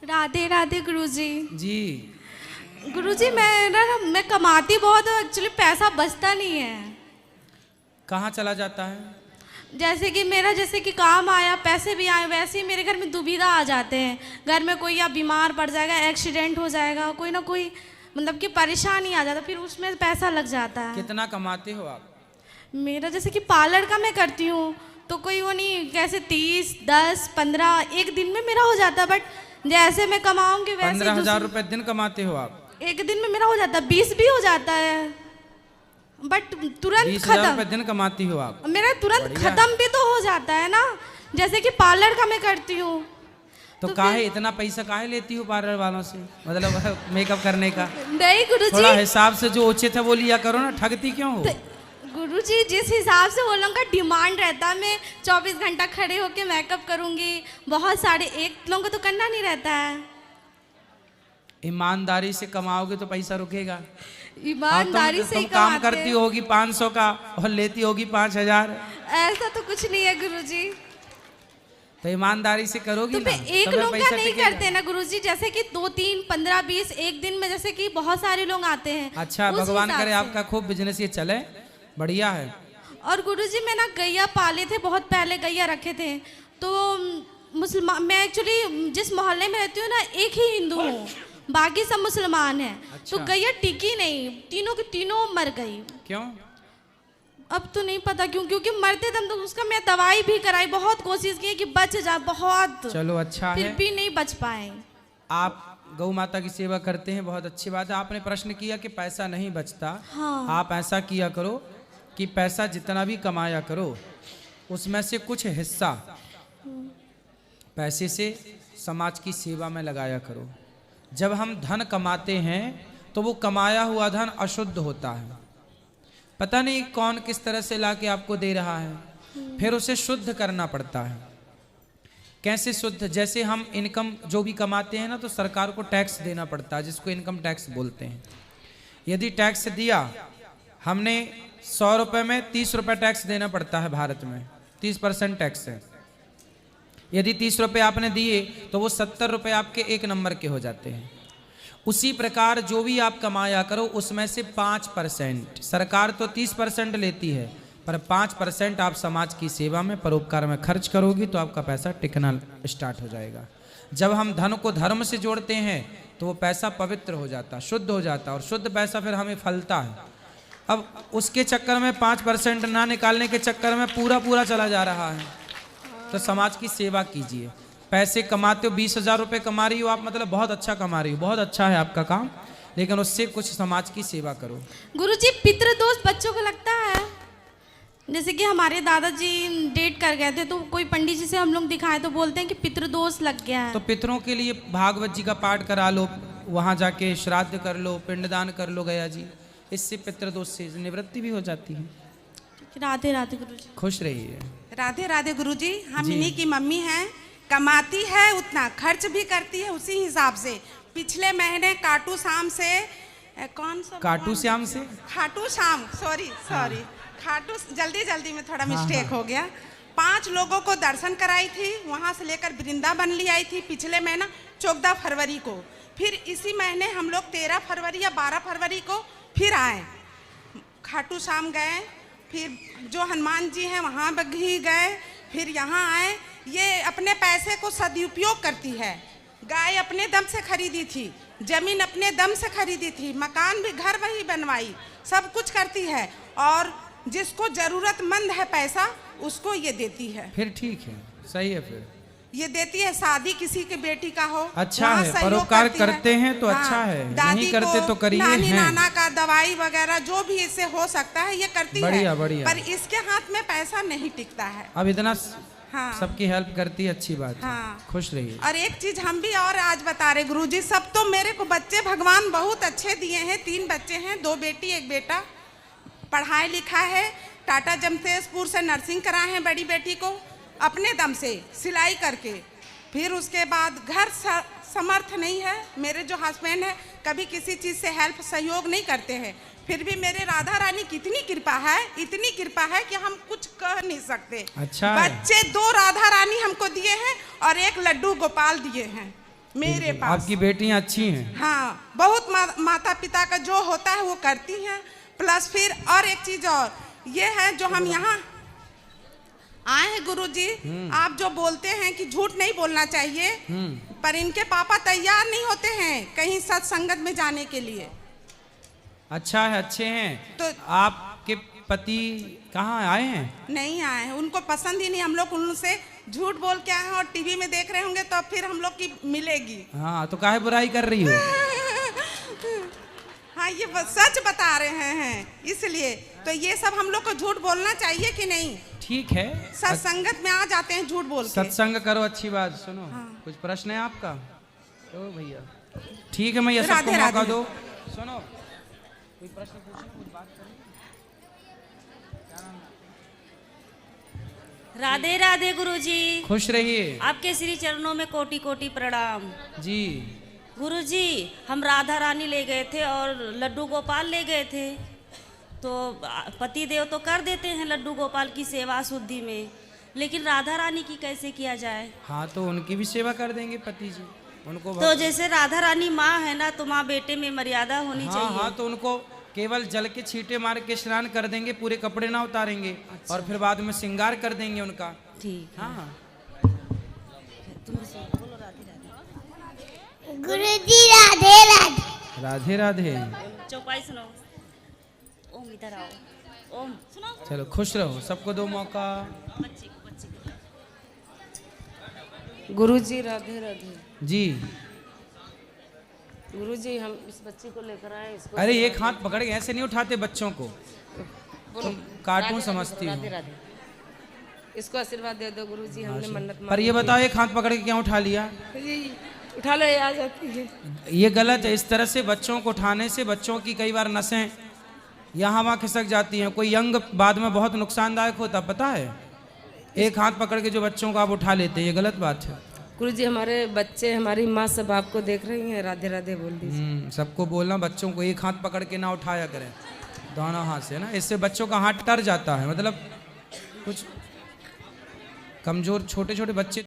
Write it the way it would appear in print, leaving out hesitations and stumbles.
राधे राधे गुरुजी। जी गुरुजी मैं कमाती बहुत हूँ, एक्चुअली पैसा बचता नहीं है। कहाँ चला जाता है? जैसे कि मेरा काम आया, पैसे भी आए, वैसे ही मेरे घर में दुविधा आ जाते हैं। घर में कोई या बीमार पड़ जाएगा, एक्सीडेंट हो जाएगा, कोई ना कोई मतलब कि परेशानी आ जाता, फिर उसमें पैसा लग जाता है। कितना कमाते हो आप? मेरा जैसे कि पार्लर का मैं करती हूँ तो कोई वो नहीं, कैसे 30, 10, 15 एक दिन में मेरा हो जाता है। बट जैसे मैं कमाऊंगी वैसे 15,000 रुपए दिन कमाते हो आप? एक दिन में मेरा हो जाता है, 20 भी हो जाता है, बट तुरंत 20,000 खत्म। रुपए दिन कमाती हो आप? मेरा तुरंत खत्म भी तो हो जाता है ना, जैसे कि पार्लर का मैं करती हूँ। तो काहे इतना पैसा काहे लेती हो पार्लर वालों से, मतलब मेकअप करने का? नहीं गुरुजी, थोड़ा हिसाब से जो उचित है वो लिया करो ना, ठगती क्यों हो? गुरुजी जिस हिसाब से वो लोगों का डिमांड रहता है, मैं 24 घंटा खड़े होके मेकअप करूंगी, बहुत सारे एक लोगों को तो करना नहीं रहता है। ईमानदारी से कमाओगे तो पैसा रुकेगा। ईमानदारी से तुम ही काम कमाते करती होगी 500 का और लेती होगी 5,000। ऐसा तो कुछ नहीं है गुरुजी। तो ईमानदारी से करोगी तो ना, एक तभी लोग पैसा का नहीं टिकेगा। करते ना गुरुजी, जैसे कि 2, 3, 15, 20 एक दिन में जैसे कि बहुत सारे लोग आते हैं। अच्छा, उस भगवान हिसाब करे से। आपका खूब बिजनेस ये चले, बढ़िया है। और गुरुजी मैं ना गैया पाले थे, बहुत पहले गैया रखे थे। तो मुसलमान, मैं एक्चुअली जिस मोहल्ले में रहती हूँ ना, एक ही हिंदू हूँ, बाकी सब मुसलमान हैं। अच्छा। तो गैया टिकी नहीं, तीनों की तीनों मर गई। क्यों? अब तो नहीं पता क्यों, क्योंकि मरते दम तो उसका मैं दवाई भी कराई, बहुत कोशिश की कि बच जा, बहुत, चलो अच्छा फिर है भी नहीं बच पाए। आप गौ माता की सेवा करते हैं, बहुत अच्छी बात है। आपने प्रश्न किया कि पैसा नहीं बचता। हाँ। आप ऐसा किया करो कि पैसा जितना भी कमाया करो उसमें से कुछ हिस्सा पैसे से समाज की सेवा में लगाया करो। जब हम धन कमाते हैं तो वो कमाया हुआ धन अशुद्ध होता है, पता नहीं कौन किस तरह से लाके आपको दे रहा है, फिर उसे शुद्ध करना पड़ता है। कैसे शुद्ध? जैसे हम इनकम जो भी कमाते हैं ना, तो सरकार को टैक्स देना पड़ता है, जिसको इनकम टैक्स बोलते हैं। यदि टैक्स दिया हमने 100 रुपये में 30 रुपये टैक्स देना पड़ता है भारत में, 30% टैक्स है। यदि 30 रुपये आपने दिए तो वो 70 रुपये आपके 1 नंबर के हो जाते हैं। उसी प्रकार जो भी आप कमाया करो उसमें से 5%, सरकार तो 30% लेती है, पर 5% आप समाज की सेवा में, परोपकार में खर्च करोगी तो आपका पैसा टिकना स्टार्ट हो जाएगा। जब हम धन को धर्म से जोड़ते हैं तो वो पैसा पवित्र हो जाता, शुद्ध हो जाता, और शुद्ध पैसा फिर हमें फलता है। अब उसके चक्कर में 5% ना निकालने के चक्कर में पूरा चला जा रहा है। तो समाज की सेवा कीजिए। पैसे कमाते हो, 20,000 रुपये कमा रही हो आप, मतलब बहुत अच्छा कमा रही हो, बहुत अच्छा है आपका काम, लेकिन उससे कुछ समाज की सेवा करो। गुरुजी पितृदोष बच्चों को लगता है, जैसे कि हमारे दादाजी डेट कर गए थे तो कोई पंडित जी से हम लोग दिखाए तो बोलते हैं कि पितृदोष लग गया है। तो पितरों के लिए भागवत जी का पाठ करा लो, वहाँ जाके श्राद्ध कर लो, पिंडदान कर लो गया जी, इससे पितृदोष से निवृत्ति भी हो जाती है। राधे राधे गुरुजी। खुश रहिए। राधे राधे गुरुजी। हम इन्हीं की मम्मी हैं, कमाती है उतना, खर्च भी करती है उसी हिसाब से। पिछले महीने खाटू श्याम से, कौन सा खाटू श्याम से, खाटू श्याम, सॉरी खाटू, जल्दी में थोड़ा मिस्टेक हो गया। 5 लोगों को दर्शन कराई थी, वहाँ से लेकर वृंदावन ले आई थी पिछले महीना 14 फरवरी को। फिर इसी महीने हम लोग 13 फरवरी या 12 फरवरी को फिर आए, खाटू श्याम गए, फिर जो हनुमान जी हैं वहाँ भी गए, फिर यहाँ आए। ये अपने पैसे को सदुपयोग करती है। गाय अपने दम से खरीदी थी, जमीन अपने दम से खरीदी थी, मकान भी घर वही बनवाई, सब कुछ करती है, और जिसको जरूरतमंद है पैसा उसको ये देती है। फिर ठीक है, सही है, फिर ये देती है। शादी किसी की बेटी का हो, अच्छा है, परोपकार करते हैं तो अच्छा है, नहीं करते तो करिए। नानी नाना का दवाई वगैरह जो भी इससे हो सकता है ये करती बढ़िया, है, बढ़िया। पर इसके हाथ में पैसा नहीं टिकता है। अब इतना हाँ। सबकी हेल्प करती है, अच्छी बात है। हाँ। खुश रहिए। और एक चीज हम भी और आज बता रहे गुरुजी, सब तो मेरे को बच्चे भगवान बहुत अच्छे दिए हैं। 3 बच्चे हैं, 2 बेटी 1 बेटा, पढ़ाई लिखा है, टाटा जमशेदपुर से नर्सिंग कराए हैं बड़ी बेटी को, अपने दम से सिलाई करके। फिर उसके बाद घर समर्थ नहीं है, मेरे जो हस्बैंड है कभी किसी चीज़ से हेल्प सहयोग नहीं करते हैं, फिर भी मेरे राधा रानी की इतनी कृपा है, इतनी कृपा है कि हम कुछ कह नहीं सकते। अच्छा, बच्चे 2 राधा रानी हमको दिए हैं और 1 लड्डू गोपाल दिए हैं। मेरे पास। आपकी बेटियां अच्छी हैं। हाँ, बहुत माता पिता का जो होता है वो करती हैं। प्लस फिर और एक चीज और ये है, जो हम यहाँ आए हैं गुरुजी, आप जो बोलते हैं कि झूठ नहीं बोलना चाहिए, पर इनके पापा तैयार नहीं होते हैं कहीं सत्संगत में जाने के लिए। अच्छा है, अच्छे हैं। तो आपके पति कहाँ आए हैं? नहीं आए हैं, उनको पसंद ही नहीं। हम लोग उनसे झूठ बोल के आए हैं और टीवी में देख रहे होंगे तो फिर हम लोग की मिलेगी। हाँ, तो काहे बुराई कर रही हो? हाँ, ये सच बता रहे हैं इसलिए। तो ये सब हम लोग को झूठ बोलना चाहिए कि नहीं? ठीक है, सत्संगत में आ जाते हैं झूठ बोल के। सत्संग करो, अच्छी बात। सुनो, कुछ प्रश्न है आपका? ओ भैया, ठीक है, मैं ये सबको राधे मौका राधे। दो। सुनो, कोई प्रश्न पूछना, कुछ बात करें? राधे राधे गुरुजी, खुश रहिए आपके श्री चरणों में कोटि कोटि प्रणाम। जी। गुरुजी, हम राधा रानी ले गए थे और लड्डू गोपाल ले गए थे, तो पति देव तो कर देते हैं लड्डू गोपाल की सेवा शुद्धि में, लेकिन राधा रानी की कैसे किया जाए? हाँ, तो उनकी भी सेवा कर देंगे पति जी, उनको तो जैसे राधा रानी माँ है ना, तो माँ बेटे में मर्यादा होनी हाँ चाहिए। हाँ, तो उनको केवल जल के छींटे मार के स्नान कर देंगे, पूरे कपड़े ना उतारेंगे। अच्छा। और फिर बाद में श्रृंगार कर देंगे उनका। ठीक है। हाँ, गुरुजी राधे राधे। राधे राधे। चौपाई सुनो। ओम इधर आओ। ओम सुनो। चलो, खुश रहो, सबको दो मौका। बच्ची को गुरुजी राधे राधे। जी। गुरुजी, हम इस बच्ची को लेकर आए, इसको अरे एक हाथ पकड़ के ऐसे नहीं उठाते बच्चों को, तुम कार्टून समझती हो। राधे राधे। इसको आशीर्वाद दे दो गुरुजी, हमने मन्नत पर ये बताओ, एक हाथ पकड़ के क्यों उठा लिया? उठा ले, आ जाती है। ये गलत है। इस तरह से बच्चों को उठाने से बच्चों की कई बार नसें यहाँ वहाँ खिसक जाती हैं, कोई यंग बाद में बहुत नुकसानदायक होता, पता है? एक हाथ पकड़ के जो बच्चों को आप उठा लेते हैं, ये गलत बात है। गुरुजी, हमारे बच्चे, हमारी माँ सब आपको देख रही हैं, राधे राधे बोल दीजिए। सबको बोलना बच्चों को एक हाथ पकड़ के ना उठाया करें, दोनों हाथ से ना, इससे बच्चों का हाथ टर जाता है। मतलब कुछ कमजोर छोटे छोटे बच्चे